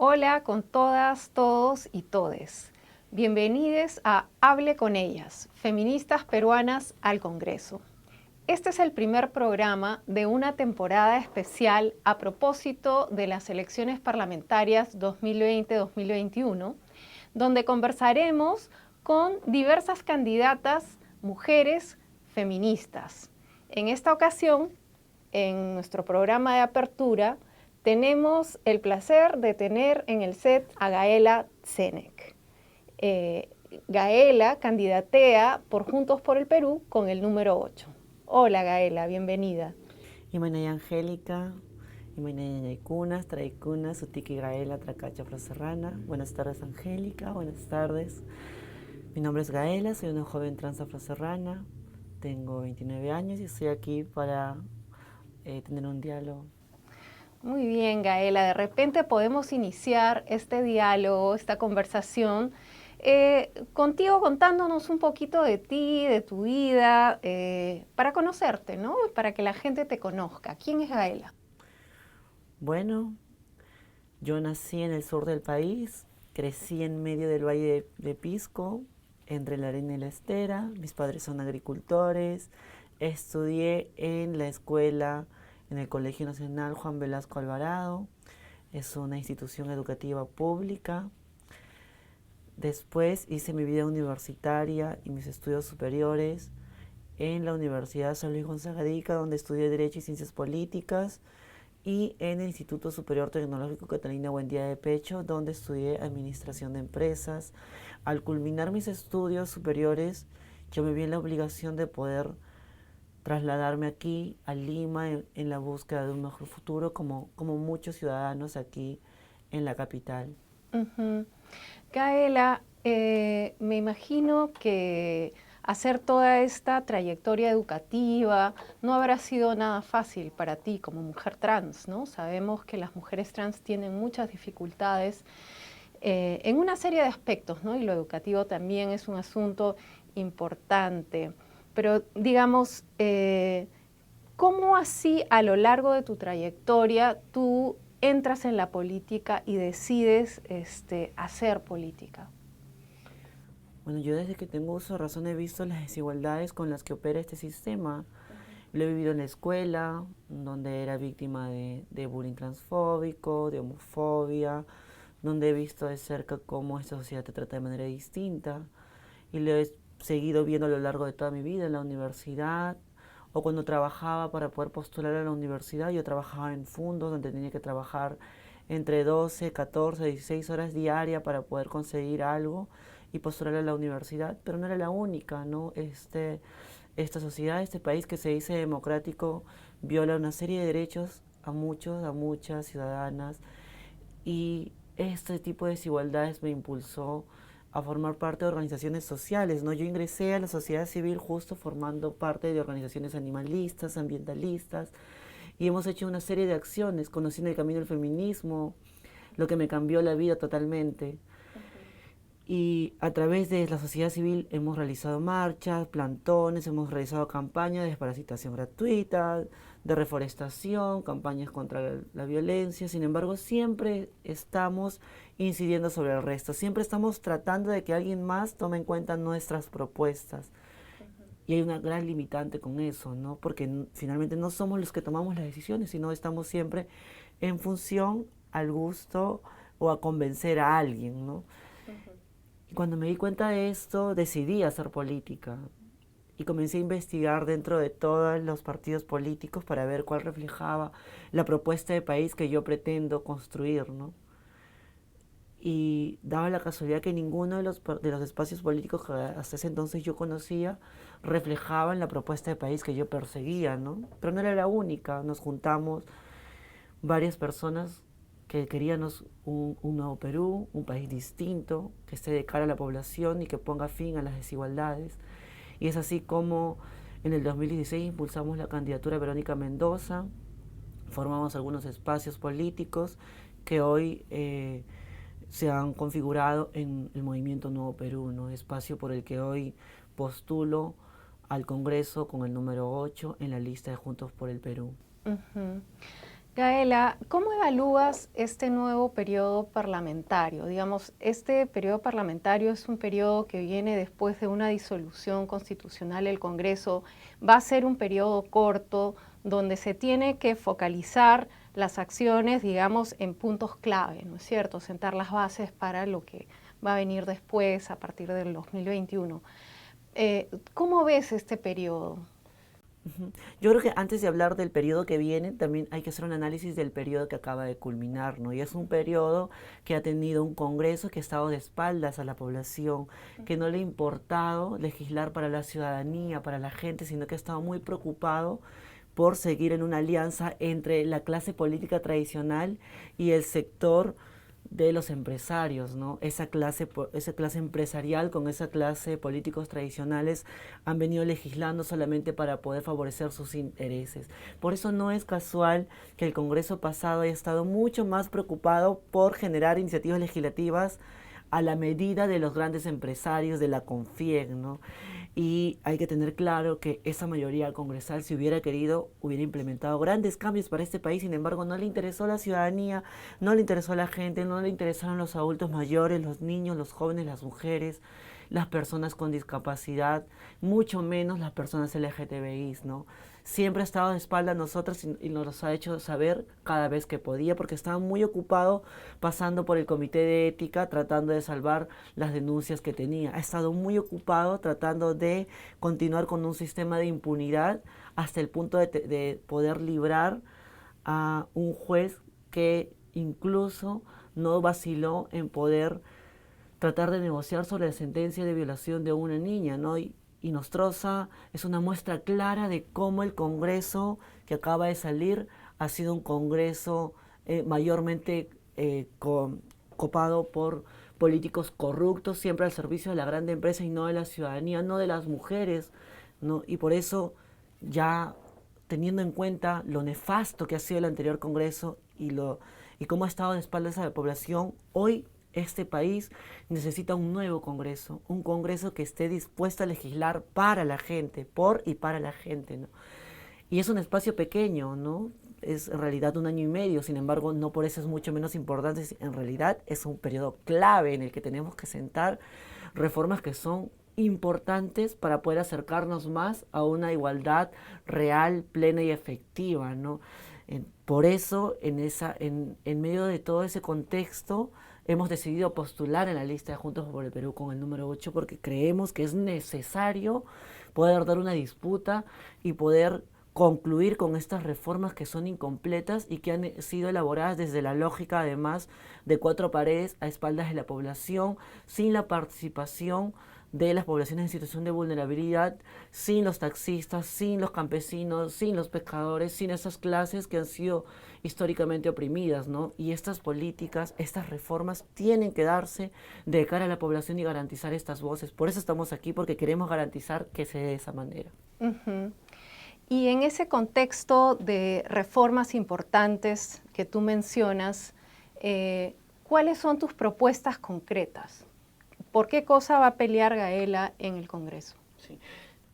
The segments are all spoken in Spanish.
Hola con todas, todos y todes. Bienvenidos a Hable con ellas, feministas peruanas al Congreso. Este es el primer programa de una temporada especial a propósito de las elecciones parlamentarias 2020-2021, donde conversaremos con diversas candidatas mujeres feministas. En esta ocasión, en nuestro programa de apertura, tenemos el placer de tener en el set a Gaela Tsenec. Gaela candidatea por Juntos por el Perú con el número 8. Hola Gaela, bienvenida. Imanay Angélica, Imanay Ñaykunas, Traikunas, Sutiki Gaela, Tracacha Afroserrana. Buenas tardes Angélica, buenas tardes. Mi nombre es Gaela, soy una joven trans afroserrana, tengo 29 años y estoy aquí para tener un diálogo. Muy bien, Gaela. De repente podemos iniciar este diálogo, esta conversación, contigo contándonos un poquito de ti, de tu vida, para conocerte, ¿no? Para que la gente te conozca. ¿Quién es Gaela? Bueno, yo nací en el sur del país, crecí en medio del Valle de Pisco, entre la arena y la estera. Mis padres son agricultores. Estudié en la escuela, en el Colegio Nacional Juan Velasco Alvarado. Es una institución educativa pública. Después hice mi vida universitaria y mis estudios superiores en la Universidad San Luis Gonzaga de Ica, donde estudié Derecho y Ciencias Políticas, y en el Instituto Superior Tecnológico Catalina Buendía de Pecho, donde estudié Administración de Empresas. Al culminar mis estudios superiores, yo me vi en la obligación de poder trasladarme aquí a Lima en la búsqueda de un mejor futuro, como muchos ciudadanos aquí en la capital. Ujú. Gaela, me imagino que hacer toda esta trayectoria educativa no habrá sido nada fácil para ti como mujer trans, ¿no? Sabemos que las mujeres trans tienen muchas dificultades en una serie de aspectos, ¿no? Y lo educativo también es un asunto importante. Pero digamos, ¿cómo así a lo largo de tu trayectoria tú entras en la política y decides hacer política? Bueno, yo desde que tengo uso de razón he visto las desigualdades con las que opera este sistema. Lo he vivido en la escuela, donde era víctima de bullying transfóbico, de homofobia, donde he visto de cerca cómo esta sociedad te trata de manera distinta. Y lo he seguido viendo a lo largo de toda mi vida en la universidad, o cuando trabajaba para poder postular a la universidad. Yo trabajaba en fondos donde tenía que trabajar entre 12, 14, 16 horas diarias para poder conseguir algo y postular a la universidad, pero no era la única, ¿no? Esta sociedad, este país que se dice democrático, viola una serie de derechos a muchos, a muchas ciudadanas, y este tipo de desigualdades me impulsó a formar parte de organizaciones sociales, ¿no? Yo ingresé a la sociedad civil justo formando parte de organizaciones animalistas, ambientalistas, y hemos hecho una serie de acciones, conociendo el camino del feminismo, lo que me cambió la vida totalmente. Y a través de la sociedad civil hemos realizado marchas, plantones, hemos realizado campañas de desparasitación gratuita, de reforestación, campañas contra la violencia. Sin embargo, siempre estamos incidiendo sobre el resto, siempre estamos tratando de que alguien más tome en cuenta nuestras propuestas. Y hay una gran limitante con eso, ¿no? Porque finalmente no somos los que tomamos las decisiones, sino estamos siempre en función al gusto o a convencer a alguien, ¿no? Y cuando me di cuenta de esto, decidí hacer política y comencé a investigar dentro de todos los partidos políticos para ver cuál reflejaba la propuesta de país que yo pretendo construir, ¿no? Y daba la casualidad que ninguno de los espacios políticos que hasta ese entonces yo conocía reflejaban la propuesta de país que yo perseguía, ¿no? Pero no era la única. Nos juntamos varias personas que queríamos un nuevo Perú, un país distinto, que esté de cara a la población y que ponga fin a las desigualdades. Y es así como en el 2016 impulsamos la candidatura de Verónica Mendoza, formamos algunos espacios políticos que hoy se han configurado en el movimiento Nuevo Perú, ¿no? Espacio por el que hoy postulo al Congreso con el número 8 en la lista de Juntos por el Perú. Ujú. Gaela, ¿cómo evalúas este nuevo periodo parlamentario? Digamos, este periodo parlamentario es un periodo que viene después de una disolución constitucional del Congreso. Va a ser un periodo corto donde se tiene que focalizar las acciones, digamos, en puntos clave, ¿no es cierto? Sentar las bases para lo que va a venir después, a partir del 2021. ¿Cómo ves este periodo? Ujú. Yo creo que antes de hablar del periodo que viene, también hay que hacer un análisis del periodo que acaba de culminar, ¿no? Y es un periodo que ha tenido un Congreso que ha estado de espaldas a la población, que no le ha importado legislar para la ciudadanía, para la gente, sino que ha estado muy preocupado por seguir en una alianza entre la clase política tradicional y el sector de los empresarios, ¿no? Esa clase empresarial con esa clase de políticos tradicionales han venido legislando solamente para poder favorecer sus intereses. Por eso no es casual que el Congreso pasado haya estado mucho más preocupado por generar iniciativas legislativas a la medida de los grandes empresarios de la CONFIEC, ¿no? Y hay que tener claro que esa mayoría congresal, si hubiera querido, hubiera implementado grandes cambios para este país. Sin embargo, no le interesó la ciudadanía, no le interesó a la gente, no le interesaron los adultos mayores, los niños, los jóvenes, las mujeres, las personas con discapacidad, mucho menos las personas LGTBI, ¿no? Siempre ha estado de espalda a nosotros y nos los ha hecho saber cada vez que podía, porque estaba muy ocupado pasando por el comité de ética, tratando de salvar las denuncias que tenía. Ha estado muy ocupado tratando de continuar con un sistema de impunidad hasta el punto de poder librar a un juez que incluso no vaciló en poder tratar de negociar sobre la sentencia de violación de una niña, ¿no? Y Nostroza es una muestra clara de cómo el Congreso que acaba de salir ha sido un Congreso mayormente copado por políticos corruptos, siempre al servicio de la grande empresa y no de la ciudadanía, no de las mujeres, ¿no? Y por eso, ya teniendo en cuenta lo nefasto que ha sido el anterior Congreso y cómo ha estado de espaldas a la población, hoy este país necesita un nuevo Congreso, un Congreso que esté dispuesto a legislar para la gente, por y para la gente, ¿no? Y es un espacio pequeño, ¿no? Es en realidad un año y medio, sin embargo, no por eso es mucho menos importante. En realidad es un periodo clave en el que tenemos que sentar reformas que son importantes para poder acercarnos más a una igualdad real, plena y efectiva, ¿no? Por eso, en medio de todo ese contexto, hemos decidido postular en la lista de Juntos por el Perú con el número 8 porque creemos que es necesario poder dar una disputa y poder concluir con estas reformas que son incompletas y que han sido elaboradas desde la lógica, además, de cuatro paredes a espaldas de la población, sin la participación de las poblaciones en situación de vulnerabilidad, sin los taxistas, sin los campesinos, sin los pescadores, sin esas clases que han sido históricamente oprimidas, ¿no? Y estas políticas, estas reformas tienen que darse de cara a la población y garantizar estas voces. Por eso estamos aquí, porque queremos garantizar que se dé de esa manera. Uh-huh. Y en ese contexto de reformas importantes que tú mencionas, ¿cuáles son tus propuestas concretas? ¿Por qué cosa va a pelear Gaela en el Congreso? Sí.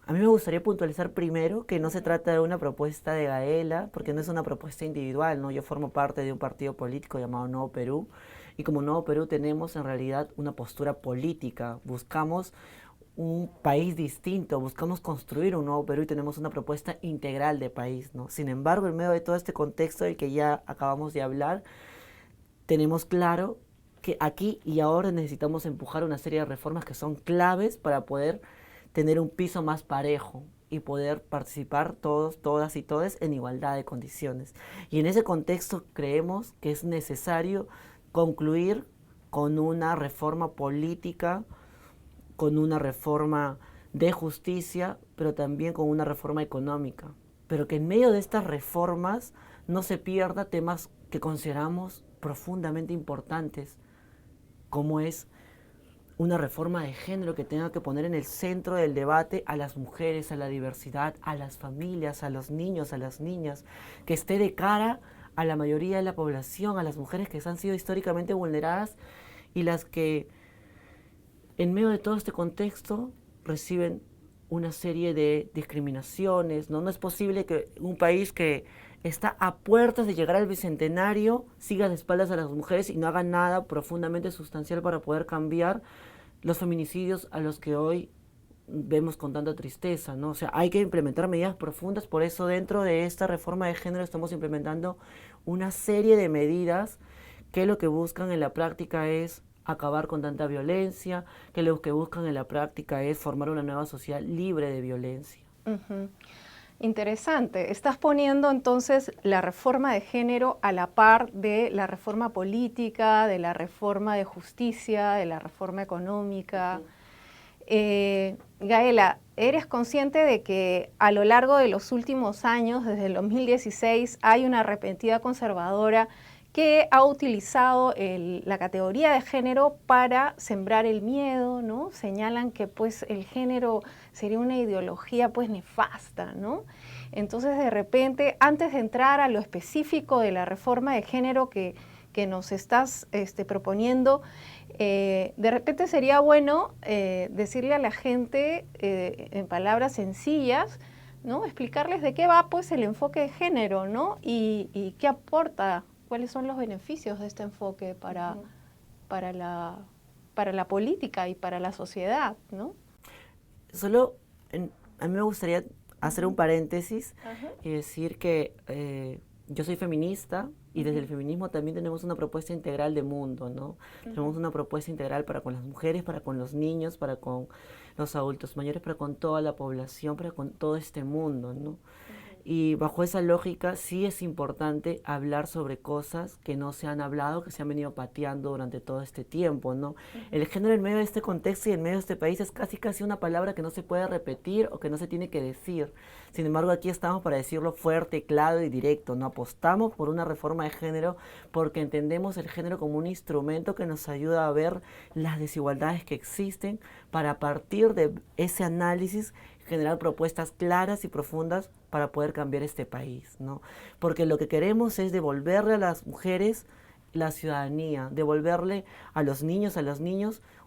A mí me gustaría puntualizar primero que no se trata de una propuesta de Gaela, porque no es una propuesta individual, ¿no? Yo formo parte de un partido político llamado Nuevo Perú, y como Nuevo Perú tenemos en realidad una postura política. Buscamos un país distinto, buscamos construir un nuevo Perú y tenemos una propuesta integral de país, ¿no? Sin embargo, en medio de todo este contexto del que ya acabamos de hablar, tenemos claro que aquí y ahora necesitamos empujar una serie de reformas que son claves para poder tener un piso más parejo y poder participar todos, todas y todes en igualdad de condiciones. Y en ese contexto creemos que es necesario concluir con una reforma política, con una reforma de justicia, pero también con una reforma económica. Pero que en medio de estas reformas no se pierda temas que consideramos profundamente importantes, como es una reforma de género que tenga que poner en el centro del debate a las mujeres, a la diversidad, a las familias, a los niños, a las niñas, que esté de cara a la mayoría de la población, a las mujeres que han sido históricamente vulneradas y las que en medio de todo este contexto reciben una serie de discriminaciones, ¿no? No es posible que un país que está a puertas de llegar al bicentenario, siga de espaldas a las mujeres y no haga nada profundamente sustancial para poder cambiar los feminicidios a los que hoy vemos con tanta tristeza, ¿no? O sea, hay que implementar medidas profundas, por eso dentro de esta reforma de género estamos implementando una serie de medidas que lo que buscan en la práctica es acabar con tanta violencia, que lo que buscan en la práctica es formar una nueva sociedad libre de violencia. Uh-huh. Interesante. Estás poniendo entonces la reforma de género a la par de la reforma política, de la reforma de justicia, de la reforma económica. Gaela, ¿eres consciente de que a lo largo de los últimos años, desde el 2016, hay una arrepentida conservadora que ha utilizado la categoría de género para sembrar el miedo, ¿no? Señalan que pues el género sería una ideología pues nefasta, ¿no? Entonces de repente, antes de entrar a lo específico de la reforma de género que nos estás proponiendo, de repente sería bueno decirle a la gente en palabras sencillas, ¿no? Explicarles de qué va pues el enfoque de género, ¿no? Y qué aporta, cuáles son los beneficios de este enfoque para la política y para la sociedad, ¿no? Solo a mí me gustaría hacer un paréntesis y decir que yo soy feminista y desde el feminismo también tenemos una propuesta integral de mundo, ¿no? Tenemos una propuesta integral para con las mujeres, para con los niños, para con los adultos mayores, para con toda la población, para con todo este mundo, ¿no? Y bajo esa lógica sí es importante hablar sobre cosas que no se han hablado, que se han venido pateando durante todo este tiempo, ¿no? El género en medio de este contexto y en medio de este país es casi una palabra que no se puede repetir o que no se tiene que decir. Sin embargo, aquí estamos para decirlo fuerte, claro y directo, ¿no? Apostamos por una reforma de género porque entendemos el género como un instrumento que nos ayuda a ver las desigualdades que existen para, a partir de ese análisis, generar propuestas claras y profundas para poder cambiar este país, ¿no? Porque lo que queremos es devolverle a las mujeres la ciudadanía, devolverle a los niños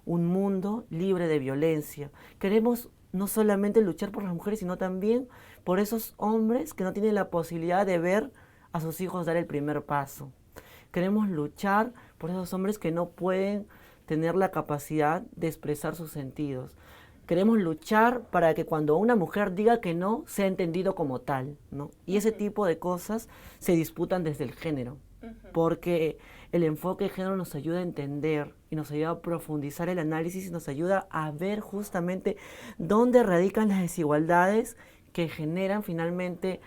un mundo libre de violencia. Queremos no solamente luchar por las mujeres, sino también por esos hombres que no tienen la posibilidad de ver a sus hijos dar el primer paso. Queremos luchar por esos hombres que no pueden tener la capacidad de expresar sus sentidos. Queremos luchar para que cuando una mujer diga que no, sea entendido como tal, ¿no? Y ese tipo de cosas se disputan desde el género, porque el enfoque de género nos ayuda a entender y nos ayuda a profundizar el análisis y nos ayuda a ver justamente dónde radican las desigualdades que generan finalmente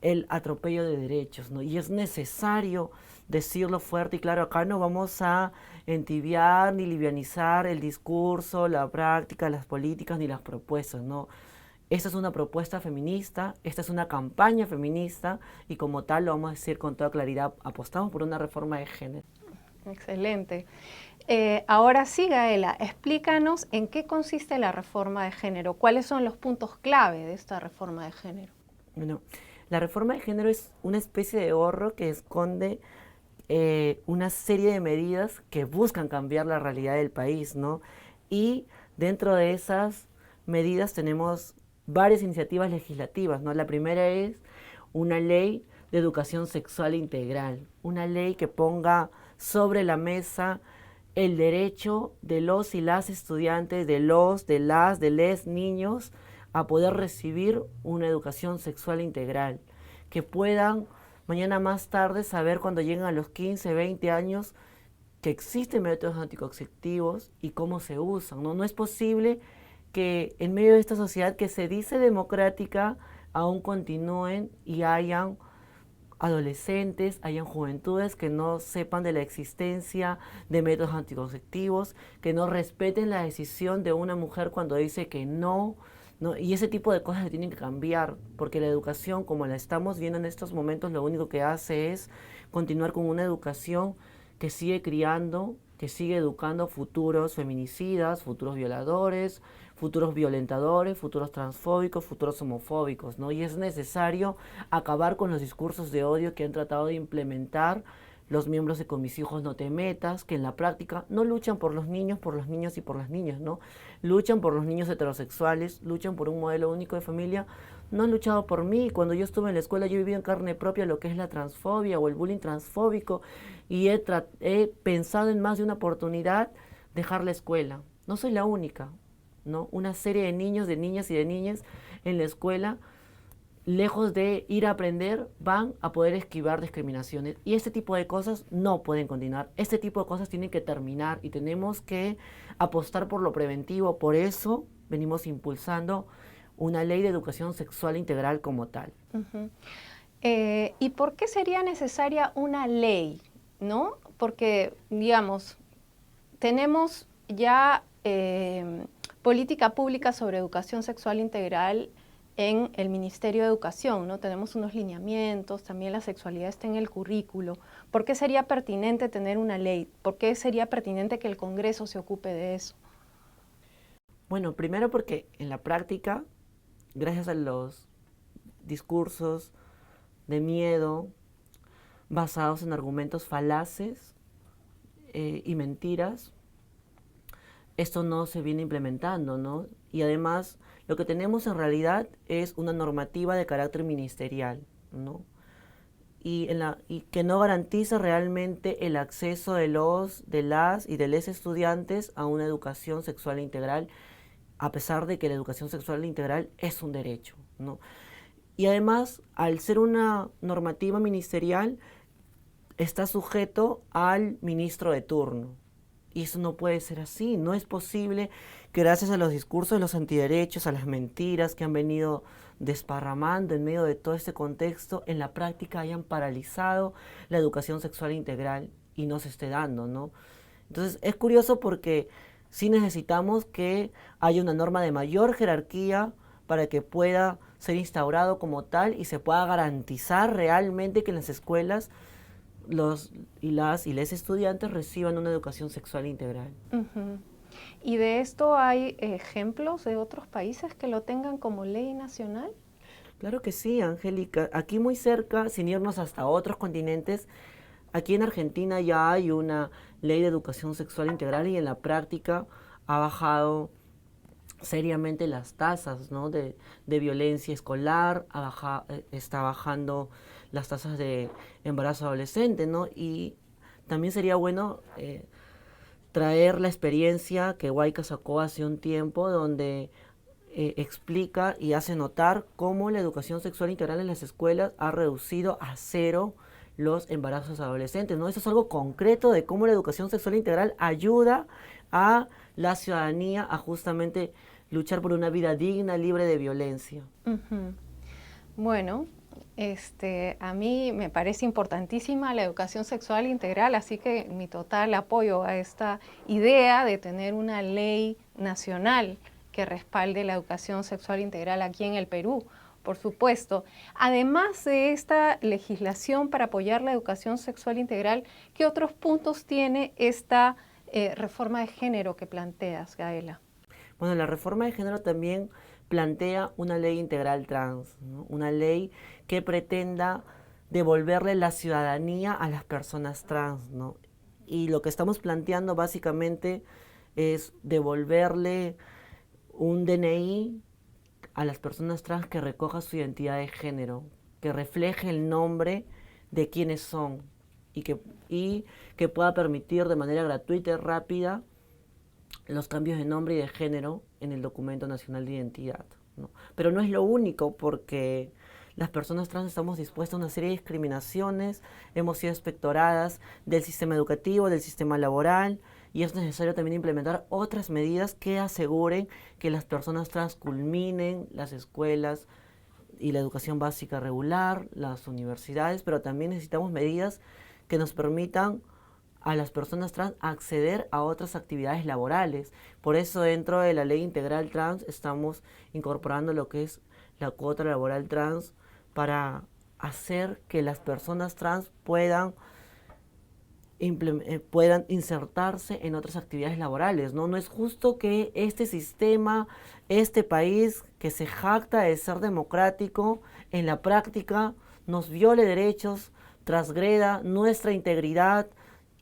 el atropello de derechos, ¿no? Y es necesario decirlo fuerte y claro. Acá no vamos a entibiar ni livianizar el discurso, la práctica, las políticas ni las propuestas, ¿no? Esta es una propuesta feminista, esta es una campaña feminista y como tal lo vamos a decir con toda claridad, apostamos por una reforma de género. Excelente. Ahora sí, Gaela, explícanos en qué consiste la reforma de género, cuáles son los puntos clave de esta reforma de género. Bueno, la reforma de género es una especie de gorro que esconde una serie de medidas que buscan cambiar la realidad del país, ¿no? Y dentro de esas medidas tenemos varias iniciativas legislativas, ¿no? La primera es una ley de educación sexual integral, una ley que ponga sobre la mesa el derecho de los y las estudiantes, de les niños, a poder recibir una educación sexual integral, que puedan mañana más tarde saber cuando lleguen a los 15, 20 años que existen métodos anticonceptivos y cómo se usan, ¿no? No es posible que en medio de esta sociedad que se dice democrática aún continúen y hayan adolescentes, hayan juventudes que no sepan de la existencia de métodos anticonceptivos, que no respeten la decisión de una mujer cuando dice que no, ¿no? Y ese tipo de cosas se tienen que cambiar, porque la educación, como la estamos viendo en estos momentos, lo único que hace es continuar con una educación que sigue criando, que sigue educando futuros feminicidas, futuros violadores, futuros violentadores, futuros transfóbicos, futuros homofóbicos, ¿no? Y es necesario acabar con los discursos de odio que han tratado de implementar los miembros de Con mis hijos no te metas, que en la práctica no luchan por los niños y por las niñas, ¿no? Luchan por los niños heterosexuales, luchan por un modelo único de familia, no han luchado por mí. Cuando yo estuve en la escuela yo viví en carne propia lo que es la transfobia o el bullying transfóbico y he pensado en más de una oportunidad dejar la escuela. No soy la única, ¿no? Una serie de niños, de niñas y de niñas en la escuela, lejos de ir a aprender, van a poder esquivar discriminaciones. Y este tipo de cosas no pueden continuar. Este tipo de cosas tienen que terminar y tenemos que apostar por lo preventivo. Por eso venimos impulsando una ley de educación sexual integral como tal. Uh-huh. ¿Y por qué sería necesaria una ley? ¿No? Porque, digamos, tenemos ya política pública sobre educación sexual integral en el Ministerio de Educación, ¿no? Tenemos unos lineamientos, también la sexualidad está en el currículo. ¿Por qué sería pertinente tener una ley? ¿Por qué sería pertinente que el Congreso se ocupe de eso? Bueno, primero porque en la práctica, gracias a los discursos de miedo basados en argumentos falaces y mentiras, esto no se viene implementando, ¿no? Y además, lo que tenemos en realidad es una normativa de carácter ministerial, ¿no? Y que no garantiza realmente el acceso de las y de les estudiantes a una educación sexual integral, a pesar de que la educación sexual integral es un derecho, ¿no? Y además, al ser una normativa ministerial, está sujeto al ministro de turno. Y eso no puede ser así. No es posible que gracias a los discursos de los antiderechos, a las mentiras que han venido desparramando en medio de todo este contexto, en la práctica hayan paralizado la educación sexual integral y no se esté dando, ¿no? Entonces es curioso porque sí necesitamos que haya una norma de mayor jerarquía para que pueda ser instaurado como tal y se pueda garantizar realmente que en las escuelas los y les estudiantes reciban una educación sexual integral. Uh-huh. ¿Y de esto hay ejemplos de otros países que lo tengan como ley nacional? Claro que sí, Angélica. Aquí muy cerca, sin irnos hasta otros continentes, aquí en Argentina ya hay una ley de educación sexual integral y en la práctica ha bajado seriamente las tasas, ¿no? de violencia escolar, está bajando las tasas de embarazo adolescente, ¿no? Y también sería bueno traer la experiencia que Huayca sacó hace un tiempo, donde explica y hace notar cómo la educación sexual integral en las escuelas ha reducido a cero los embarazos adolescentes, ¿no? Eso es algo concreto de cómo la educación sexual integral ayuda a la ciudadanía a justamente luchar por una vida digna, libre de violencia. Uh-huh. Bueno, a mí me parece importantísima la educación sexual integral, así que mi total apoyo a esta idea de tener una ley nacional que respalde la educación sexual integral aquí en el Perú, por supuesto. Además de esta legislación para apoyar la educación sexual integral, ¿qué otros puntos tiene esta reforma de género que planteas, Gaela? Bueno, la reforma de género también plantea una ley integral trans, ¿no? Una ley que pretenda devolverle la ciudadanía a las personas trans, ¿no? Y lo que estamos planteando básicamente es devolverle un DNI a las personas trans que recoja su identidad de género, que refleje el nombre de quienes son y que pueda permitir de manera gratuita y rápida los cambios de nombre y de género en el Documento Nacional de Identidad, ¿no? Pero no es lo único, porque las personas trans estamos dispuestas a una serie de discriminaciones, hemos sido expectoradas del sistema educativo, del sistema laboral, y es necesario también implementar otras medidas que aseguren que las personas trans culminen las escuelas y la educación básica regular, las universidades, pero también necesitamos medidas que nos permitan a las personas trans acceder a otras actividades laborales. Por eso dentro de la ley integral trans estamos incorporando lo que es la cuota laboral trans para hacer que las personas trans puedan insertarse en otras actividades laborales, ¿no? No es justo que este sistema, este país que se jacta de ser democrático, en la práctica nos viole derechos transgreda nuestra integridad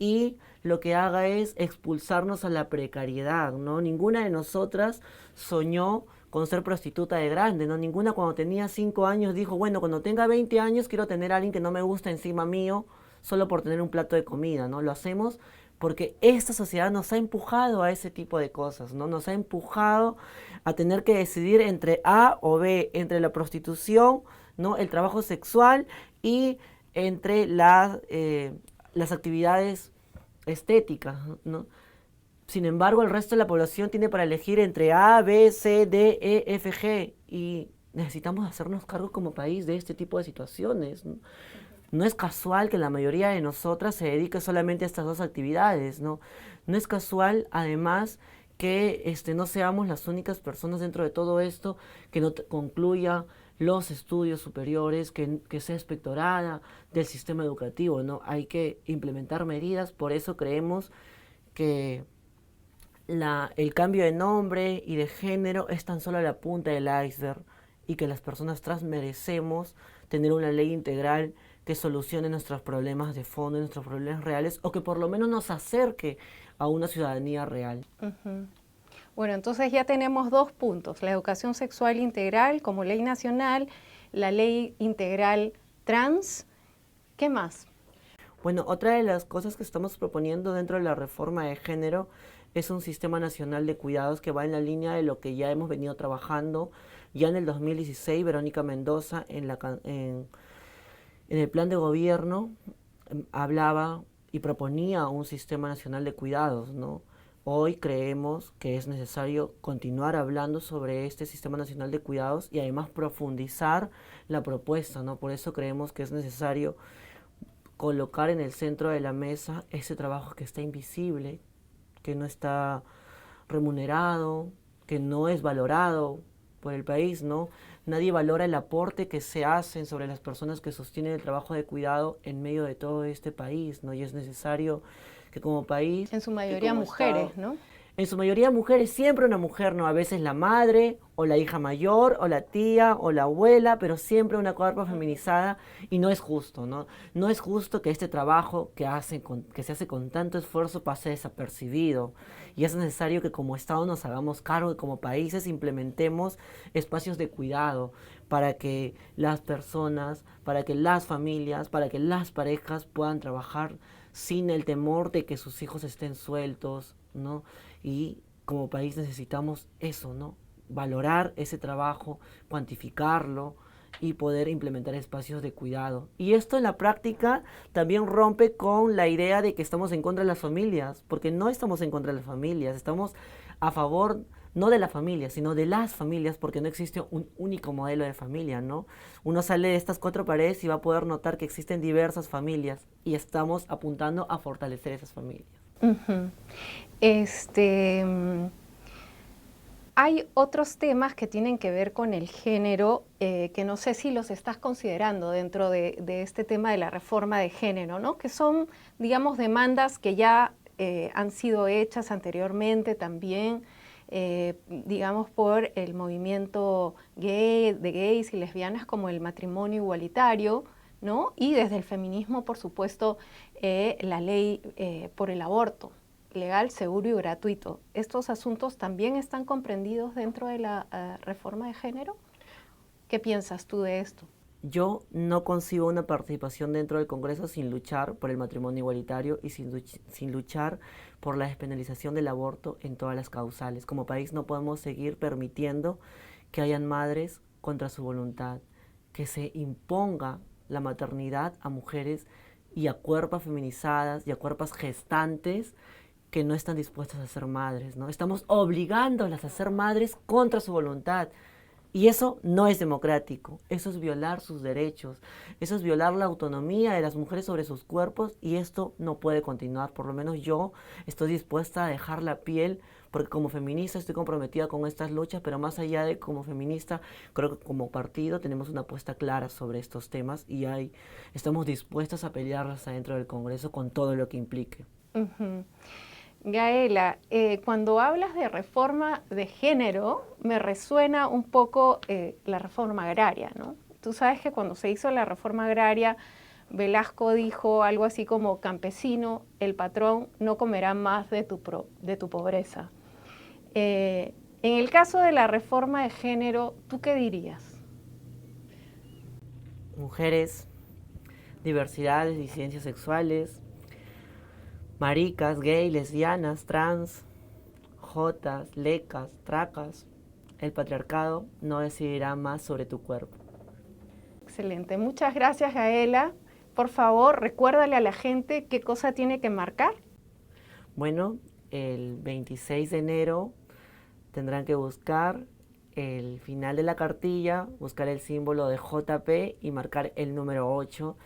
y lo que haga es expulsarnos a la precariedad, ¿no? Ninguna de nosotras soñó con ser prostituta de grande, ¿no? Ninguna cuando tenía 5 años dijo, bueno, cuando tenga 20 años quiero tener a alguien que no me gusta encima mío solo por tener un plato de comida, ¿no? Lo hacemos porque esta sociedad nos ha empujado a ese tipo de cosas, ¿no? Nos ha empujado a tener que decidir entre A o B, entre la prostitución, ¿no? El trabajo sexual y entre las actividades estéticas, ¿no? Sin embargo, el resto de la población tiene para elegir entre A, B, C, D, E, F, G y necesitamos hacernos cargo como país de este tipo de situaciones, ¿no? No es casual que la mayoría de nosotras se dedique solamente a estas dos actividades, ¿no? No es casual, además, que no seamos las únicas personas dentro de todo esto que no concluya los estudios superiores, que sea expectorada del sistema educativo, ¿no? Hay que implementar medidas, por eso creemos que el cambio de nombre y de género es tan solo la punta del iceberg y que las personas trans merecemos tener una ley integral que solucione nuestros problemas de fondo, nuestros problemas reales, o que por lo menos nos acerque a una ciudadanía real. Uh-huh. Bueno, entonces ya tenemos 2 puntos, la educación sexual integral como ley nacional, la ley integral trans. ¿Qué más? Bueno, otra de las cosas que estamos proponiendo dentro de la reforma de género es un sistema nacional de cuidados que va en la línea de lo que ya hemos venido trabajando. Ya en el 2016, Verónica Mendoza, en el plan de gobierno, hablaba y proponía un sistema nacional de cuidados, ¿no? Hoy creemos que es necesario continuar hablando sobre este sistema nacional de cuidados y además profundizar la propuesta, ¿no? Por eso creemos que es necesario colocar en el centro de la mesa ese trabajo que está invisible, que no está remunerado, que no es valorado por el país, ¿no? Nadie valora el aporte que se hacen sobre las personas que sostienen el trabajo de cuidado en medio de todo este país, ¿no? Y es necesario que como país... En su mayoría mujeres, Estado, ¿no? En su mayoría mujeres, siempre una mujer, ¿no? A veces la madre, o la hija mayor, o la tía, o la abuela, pero siempre una cuerpo feminizada, y no es justo, ¿no? No es justo que este trabajo que se hace con tanto esfuerzo pase desapercibido, y es necesario que como Estado nos hagamos cargo y como países implementemos espacios de cuidado para que las personas, para que las familias, para que las parejas puedan trabajar sin el temor de que sus hijos estén sueltos, ¿no? Y como país necesitamos eso, ¿no? Valorar ese trabajo, cuantificarlo y poder implementar espacios de cuidado. Y esto en la práctica también rompe con la idea de que estamos en contra de las familias, porque no estamos en contra de las familias, estamos a favor no de la familia, sino de las familias, porque no existe un único modelo de familia, ¿no? Uno sale de estas 4 paredes y va a poder notar que existen diversas familias y estamos apuntando a fortalecer esas familias. Uh-huh. Hay otros temas que tienen que ver con el género, que no sé si los estás considerando dentro de este tema de la reforma de género, ¿no? Que son, digamos, demandas que ya han sido hechas anteriormente también, digamos, por el movimiento gay, de gays y lesbianas, como el matrimonio igualitario, ¿no? Y desde el feminismo, por supuesto, la ley por el aborto legal, seguro y gratuito. ¿Estos asuntos también están comprendidos dentro de la reforma de género? ¿Qué piensas tú de esto? Yo no concibo una participación dentro del Congreso sin luchar por el matrimonio igualitario y sin luchar por la despenalización del aborto en todas las causales. Como país no podemos seguir permitiendo que hayan madres contra su voluntad, que se imponga la maternidad a mujeres y a cuerpos feminizadas y a cuerpos gestantes que no están dispuestas a ser madres, ¿no? Estamos obligándolas a ser madres contra su voluntad. Y eso no es democrático, eso es violar sus derechos, eso es violar la autonomía de las mujeres sobre sus cuerpos y esto no puede continuar. Por lo menos yo estoy dispuesta a dejar la piel porque como feminista estoy comprometida con estas luchas, pero más allá de como feminista, creo que como partido tenemos una apuesta clara sobre estos temas y estamos dispuestas a pelearlas adentro del Congreso con todo lo que implique. Uh-huh. Gaela, cuando hablas de reforma de género, me resuena un poco la reforma agraria, ¿no? Tú sabes que cuando se hizo la reforma agraria, Velasco dijo algo así como: campesino, el patrón no comerá más de tu pobreza. En el caso de la reforma de género, ¿tú qué dirías? Mujeres, diversidades, disidencias sexuales, maricas, gay, lesbianas, trans, jotas, lecas, tracas. El patriarcado no decidirá más sobre tu cuerpo. Excelente. Muchas gracias, Gaela. Por favor, recuérdale a la gente qué cosa tiene que marcar. Bueno, el 26 de enero tendrán que buscar el final de la cartilla, buscar el símbolo de JP y marcar el número 8.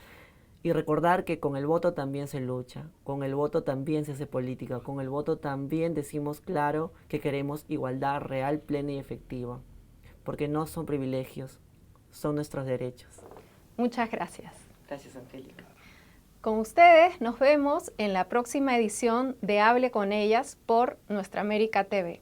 Y recordar que con el voto también se lucha, con el voto también se hace política, con el voto también decimos claro que queremos igualdad real, plena y efectiva, porque no son privilegios, son nuestros derechos. Muchas gracias. Gracias, Angélica. Con ustedes nos vemos en la próxima edición de Hable con Ellas por Nuestra América TV.